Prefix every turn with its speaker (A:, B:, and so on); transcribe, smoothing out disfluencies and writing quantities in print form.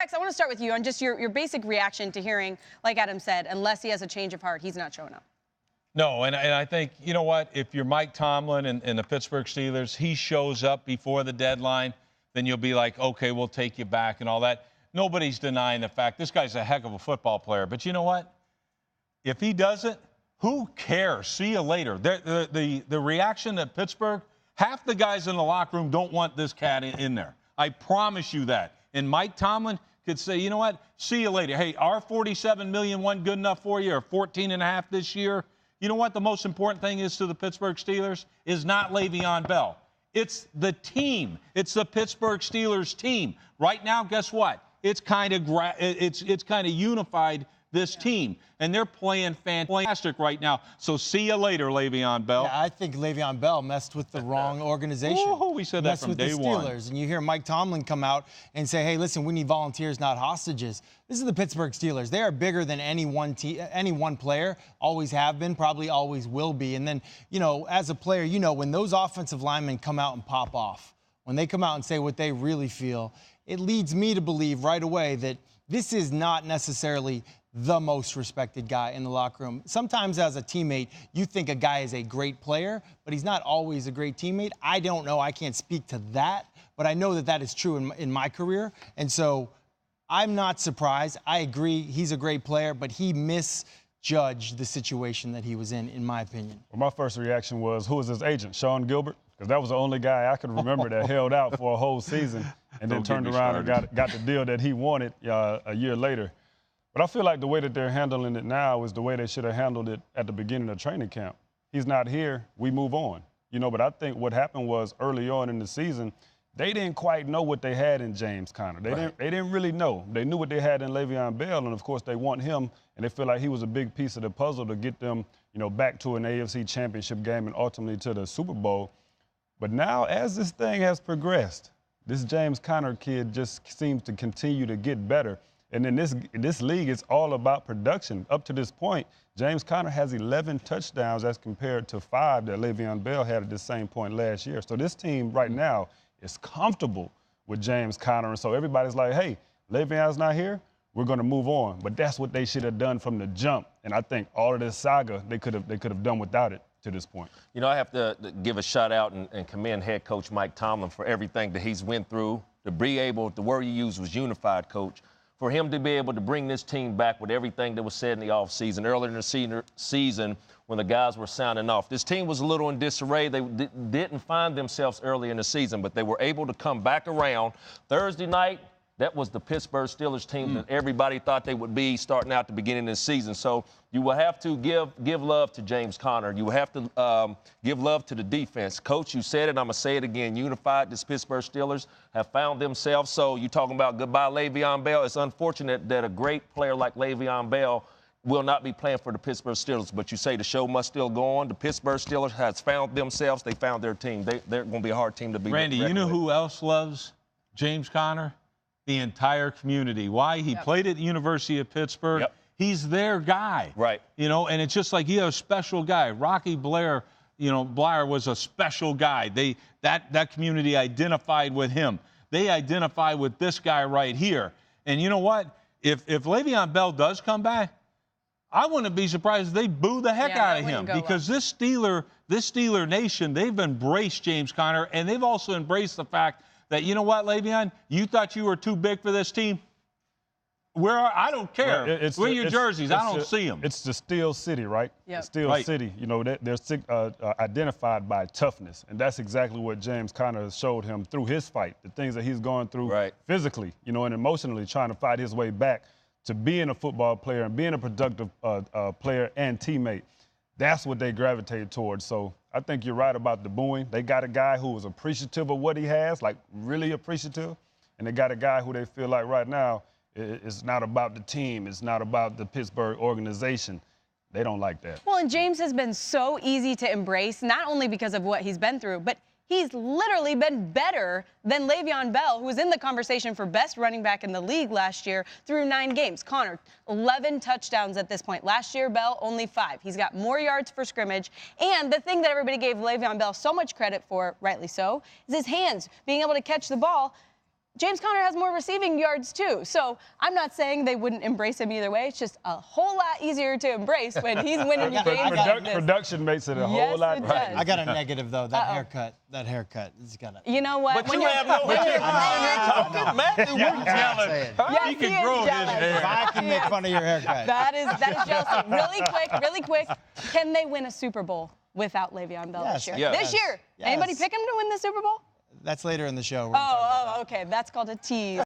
A: Rex, I want to start with you on just your basic reaction to hearing, like Adam said, unless he has a change of heart, he's not showing up.
B: No, and I think, you know what, if you're Mike Tomlin and the Pittsburgh Steelers, he shows up before the deadline, then you'll be like, okay, we'll take you back and all that. Nobody's denying the fact this guy's a heck of a football player. But you know what? If he doesn't, who cares? See you later. The reaction at Pittsburgh, half the guys in the locker room don't want this cat in there. I promise you that. And Mike Tomlin could say, you know what, see you later. Hey, our $47 million wasn't good enough for you, or $14.5 this year. You know what the most important thing is to the Pittsburgh Steelers? Is not Le'Veon Bell. It's the team. It's the Pittsburgh Steelers team. Right now, guess what? It's kind of unified, this team. And they're playing fantastic right now. So see you later, Le'Veon Bell.
C: Yeah, I think Le'Veon Bell messed with the wrong organization.
B: Oh, we said that from day one.
C: Messed with the Steelers. And you hear Mike Tomlin come out and say, hey, listen, we need volunteers, not hostages. This is the Pittsburgh Steelers. They are bigger than any one player, always have been, probably always will be. And then, you know, as a player, you know, when those offensive linemen come out and pop off, when they come out and say what they really feel, it leads me to believe right away that this is not necessarily the most respected guy in the locker room. Sometimes as a teammate, you think a guy is a great player, but he's not always a great teammate. I don't know. I can't speak to that, but I know that that is true in my career. And so I'm not surprised. I agree he's a great player, but he misjudged the situation that he was in my opinion.
D: Well, my first reaction was, who is his agent, Sean Gilbert? Because that was the only guy I could remember that held out for a whole season and then turned around and got the deal that he wanted a year later. But I feel like the way that they're handling it now is the way they should have handled it at the beginning of training camp. He's not here, we move on. You know, but I think what happened was early on in the season, they didn't quite know what they had in James Conner. They didn't really know. They knew what they had in Le'Veon Bell, and of course they want him, and they feel like he was a big piece of the puzzle to get them, you know, back to an AFC championship game and ultimately to the Super Bowl. But now, as this thing has progressed, this James Conner kid just seems to continue to get better. And in this league, it's all about production. Up to this point, James Conner has 11 touchdowns as compared to 5 that Le'Veon Bell had at the same point last year. So this team right now is comfortable with James Conner. And so everybody's like, hey, Le'Veon's not here, we're going to move on. But that's what they should have done from the jump. And I think all of this saga, they could have done without it to this point.
E: You know, I have to give a shout out and commend head coach Mike Tomlin for everything that he's went through. To be able, the word you used was unified, coach. For him to be able to bring this team back with everything that was said in the offseason, earlier in the season when the guys were sounding off. This team was a little in disarray. They didn't find themselves early in the season, but they were able to come back around. Thursday night, that was the Pittsburgh Steelers team that everybody thought they would be starting out the beginning of the season. So you will have to give love to James Conner. You will have to give love to the defense. Coach, you said it. I'm going to say it again. Unified, this Pittsburgh Steelers have found themselves. So you're talking about goodbye Le'Veon Bell. It's unfortunate that a great player like Le'Veon Bell will not be playing for the Pittsburgh Steelers. But you say the show must still go on. The Pittsburgh Steelers has found themselves. They found their team. They're going to be a hard team to beat.
B: Randy, you know who else loves James Conner? The entire community. Why? He played at the University of Pittsburgh. He's their guy.
E: Right.
B: You know, and it's just like you have a special guy. Rocky Blair, you know, Blair was a special guy. That community identified with him. They identify with this guy right here. And you know what? If Le'Veon Bell does come back, I wouldn't be surprised if they boo the heck out of him, because this Steeler Nation, they've embraced James Conner, and they've also embraced the fact that, you know what, Le'Veon, you thought you were too big for this team? I don't care. Wear your jerseys. I don't see them.
D: It's the Steel City, right?
A: Yep.
D: The Steel City. You know, they're identified by toughness, and that's exactly what James Conner showed him through his fight, the things that he's going through physically, you know, and emotionally, trying to fight his way back to being a football player and being a productive player and teammate. That's what they gravitate towards. So I think you're right about the booing. They got a guy who was appreciative of what he has, like really appreciative, and they got a guy who they feel like right now it's not about the team. It's not about the Pittsburgh organization. They don't like that.
A: Well, and James has been so easy to embrace, not only because of what he's been through, but he's literally been better than Le'Veon Bell, who was in the conversation for best running back in the league last year through 9 games. Conner, 11 touchdowns at this point. Last year, Bell, only 5. He's got more yards for scrimmage. And the thing that everybody gave Le'Veon Bell so much credit for, rightly so, is his hands, being able to catch the ball. James Conner has more receiving yards too. So I'm not saying they wouldn't embrace him either way. It's just a whole lot easier to embrace when he's winning you games like this.
D: Production makes it a whole
A: Yes,
D: lot
A: it
D: better.
A: does.
C: I got a negative though. That haircut. That haircut. It's got to.
A: You know what?
E: But
A: When
E: you
A: you're-
E: have no
A: when
E: hair.
A: you're-
E: Talking, Matthew.
C: I'm saying.
A: Yes,
B: He can
A: is
B: grow his
A: jealous.
B: hair.
C: If I can make fun of your haircut.
A: That is jealousy. Really quick. Can they win a Super Bowl without Le'Veon Bell this year?
E: Yes.
A: This year.
C: Yes.
A: Anybody pick him to win the Super Bowl?
C: That's later in the show. We're gonna talk about that.
A: Okay. That's called a tease.